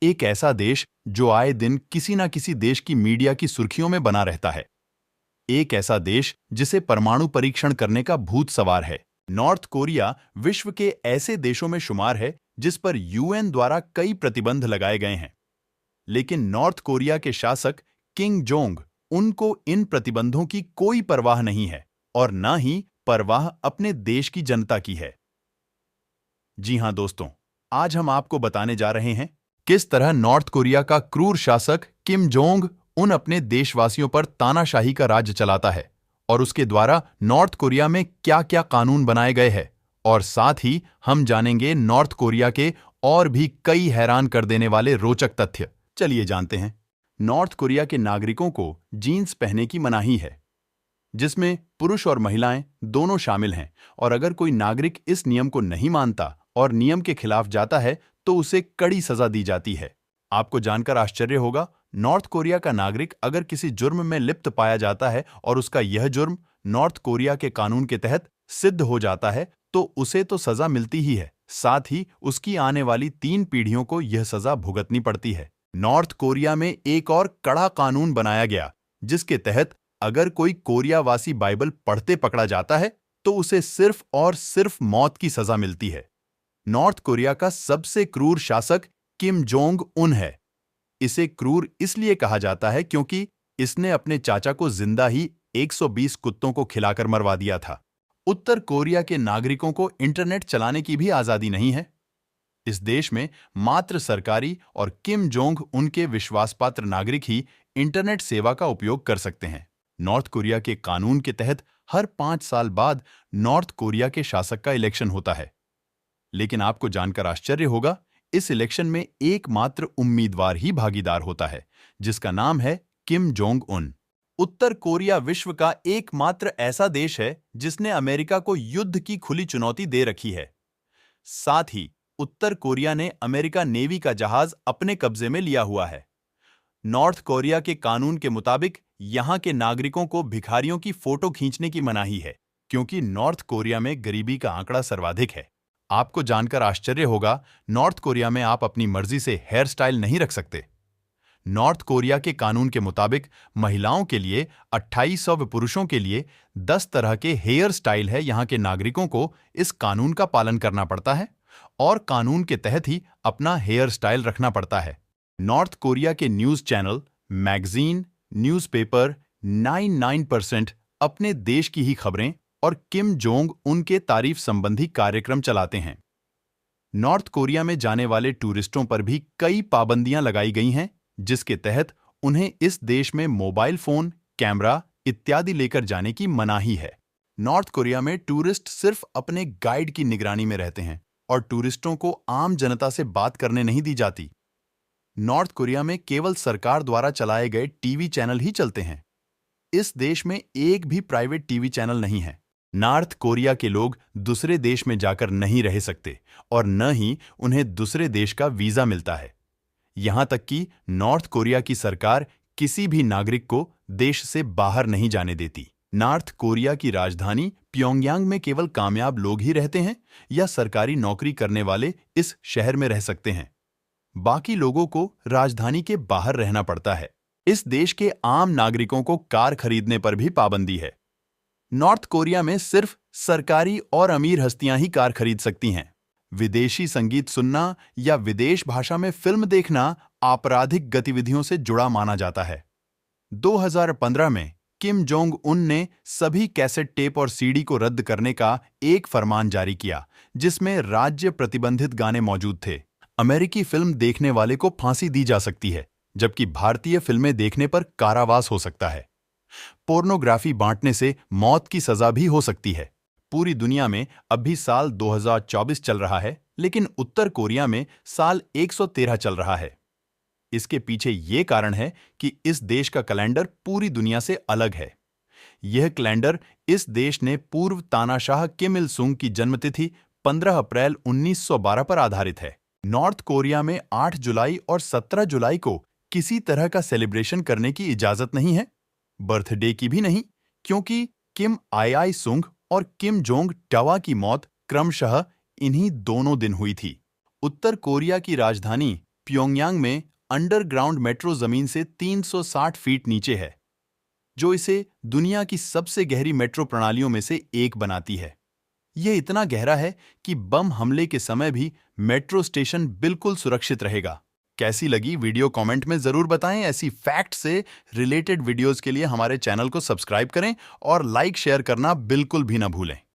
एक ऐसा देश जो आए दिन किसी न किसी देश की मीडिया की सुर्खियों में बना रहता है। एक ऐसा देश जिसे परमाणु परीक्षण करने का भूत सवार है। नॉर्थ कोरिया विश्व के ऐसे देशों में शुमार है जिस पर यूएन द्वारा कई प्रतिबंध लगाए गए हैं। लेकिन नॉर्थ कोरिया के शासक किम जोंग उनको इन प्रतिबंधों की कोई परवाह नहीं है और न ही परवाह अपने देश की जनता की है। जी हां दोस्तों, आज हम आपको बताने जा रहे हैं किस तरह नॉर्थ कोरिया का क्रूर शासक किम जोंग उन अपने देशवासियों पर तानाशाही का राज्य चलाता है और उसके द्वारा नॉर्थ कोरिया में क्या-क्या कानून बनाए गए हैं। और साथ ही हम जानेंगे नॉर्थ कोरिया के और भी कई हैरान कर देने वाले रोचक तथ्य। चलिए जानते हैं। नॉर्थ कोरिया के नागरिकों को जीन्स पहनने की मनाही है, जिसमें पुरुष और महिलाएं दोनों शामिल हैं, और अगर कोई नागरिक इस नियम को नहीं मानता और नियम के खिलाफ जाता है तो उसे कड़ी सजा दी जाती है। आपको जानकर आश्चर्य होगा, नॉर्थ कोरिया का नागरिक अगर किसी जुर्म में लिप्त पाया जाता है और उसका यह जुर्म नॉर्थ कोरिया के कानून के तहत सिद्ध हो जाता है तो उसे तो सजा मिलती ही है, साथ ही उसकी आने वाली 3 पीढ़ियों को यह सजा भुगतनी पड़ती है। नॉर्थ कोरिया में एक और कड़ा कानून बनाया गया, जिसके तहत अगर कोई कोरियावासी बाइबल पढ़ते पकड़ा जाता है तो उसे सिर्फ और सिर्फ मौत की सजा मिलती है। नॉर्थ कोरिया का सबसे क्रूर शासक किम जोंग उन है। इसे क्रूर इसलिए कहा जाता है क्योंकि इसने अपने चाचा को जिंदा ही 120 कुत्तों को खिलाकर मरवा दिया था। उत्तर कोरिया के नागरिकों को इंटरनेट चलाने की भी आजादी नहीं है। इस देश में मात्र सरकारी और किम जोंग उनके विश्वासपात्र नागरिक ही इंटरनेट सेवा का उपयोग कर सकते हैं। नॉर्थ कोरिया के कानून के तहत हर 5 साल बाद नॉर्थ कोरिया के शासक का इलेक्शन होता है। लेकिन आपको जानकर आश्चर्य होगा, इस इलेक्शन में एकमात्र उम्मीदवार ही भागीदार होता है, जिसका नाम है किम जोंग उन। उत्तर कोरिया विश्व का एकमात्र ऐसा देश है जिसने अमेरिका को युद्ध की खुली चुनौती दे रखी है। साथ ही उत्तर कोरिया ने अमेरिका नेवी का जहाज अपने कब्जे में लिया हुआ है। नॉर्थ कोरिया के कानून के मुताबिक यहां के नागरिकों को भिखारियों की फोटो खींचने की मनाही है, क्योंकि नॉर्थ कोरिया में गरीबी का आंकड़ा सर्वाधिक है। आपको जानकर आश्चर्य होगा, नॉर्थ कोरिया में आप अपनी मर्जी से हेयर स्टाइल नहीं रख सकते। नॉर्थ कोरिया के कानून के मुताबिक महिलाओं के लिए 2800 व पुरुषों के लिए 10 तरह के हेयर स्टाइल है। यहाँ के नागरिकों को इस कानून का पालन करना पड़ता है और कानून के तहत ही अपना हेयर स्टाइल रखना पड़ता है। नॉर्थ कोरिया के न्यूज चैनल, मैगजीन, न्यूज़पेपर 99% अपने देश की ही खबरें और किम जोंग उनके तारीफ संबंधी कार्यक्रम चलाते हैं। नॉर्थ कोरिया में जाने वाले टूरिस्टों पर भी कई पाबंदियां लगाई गई हैं, जिसके तहत उन्हें इस देश में मोबाइल फोन, कैमरा इत्यादि लेकर जाने की मनाही है। नॉर्थ कोरिया में टूरिस्ट सिर्फ अपने गाइड की निगरानी में रहते हैं और टूरिस्टों को आम जनता से बात करने नहीं दी जाती। नॉर्थ कोरिया में केवल सरकार द्वारा चलाए गए टीवी चैनल ही चलते हैं। इस देश में एक भी प्राइवेट टीवी चैनल नहीं है। नॉर्थ कोरिया के लोग दूसरे देश में जाकर नहीं रह सकते और न ही उन्हें दूसरे देश का वीजा मिलता है। यहां तक कि नॉर्थ कोरिया की सरकार किसी भी नागरिक को देश से बाहर नहीं जाने देती। नॉर्थ कोरिया की राजधानी प्योंगयांग में केवल कामयाब लोग ही रहते हैं या सरकारी नौकरी करने वाले इस शहर में रह सकते हैं। बाकी लोगों को राजधानी के बाहर रहना पड़ता है। इस देश के आम नागरिकों को कार खरीदने पर भी पाबंदी है। नॉर्थ कोरिया में सिर्फ सरकारी और अमीर हस्तियां ही कार खरीद सकती हैं। विदेशी संगीत सुनना या विदेश भाषा में फिल्म देखना आपराधिक गतिविधियों से जुड़ा माना जाता है। 2015 में किम जोंग उन ने सभी कैसेट टेप और सीडी को रद्द करने का एक फरमान जारी किया, जिसमें राज्य प्रतिबंधित गाने मौजूद थे। अमेरिकी फिल्म देखने वाले को फांसी दी जा सकती है, जबकि भारतीय फिल्में देखने पर कारावास हो सकता है। पोर्नोग्राफी बांटने से मौत की सजा भी हो सकती है। पूरी दुनिया में अब भी साल 2024 चल रहा है, लेकिन उत्तर कोरिया में साल 113 चल रहा है। इसके पीछे ये कारण है कि इस देश का कैलेंडर पूरी दुनिया से अलग है। यह कैलेंडर इस देश ने पूर्व तानाशाह किम इल सुंग की जन्मतिथि 15 अप्रैल 1912 पर आधारित है। नॉर्थ कोरिया में 8 जुलाई और 17 जुलाई को किसी तरह का सेलिब्रेशन करने की इजाजत नहीं है, बर्थडे की भी नहीं, क्योंकि किम आय सुंग और किम जोंग टवा की मौत क्रमशः इन्हीं दोनों दिन हुई थी। उत्तर कोरिया की राजधानी प्योंगयांग में अंडरग्राउंड मेट्रो जमीन से 360 फीट नीचे है, जो इसे दुनिया की सबसे गहरी मेट्रो प्रणालियों में से एक बनाती है। यह इतना गहरा है कि बम हमले के समय भी मेट्रो स्टेशन बिल्कुल सुरक्षित रहेगा। कैसी लगी वीडियो कमेंट में जरूर बताएं। ऐसी फैक्ट से रिलेटेड वीडियोस के लिए हमारे चैनल को सब्सक्राइब करें और लाइक शेयर करना बिल्कुल भी ना भूलें।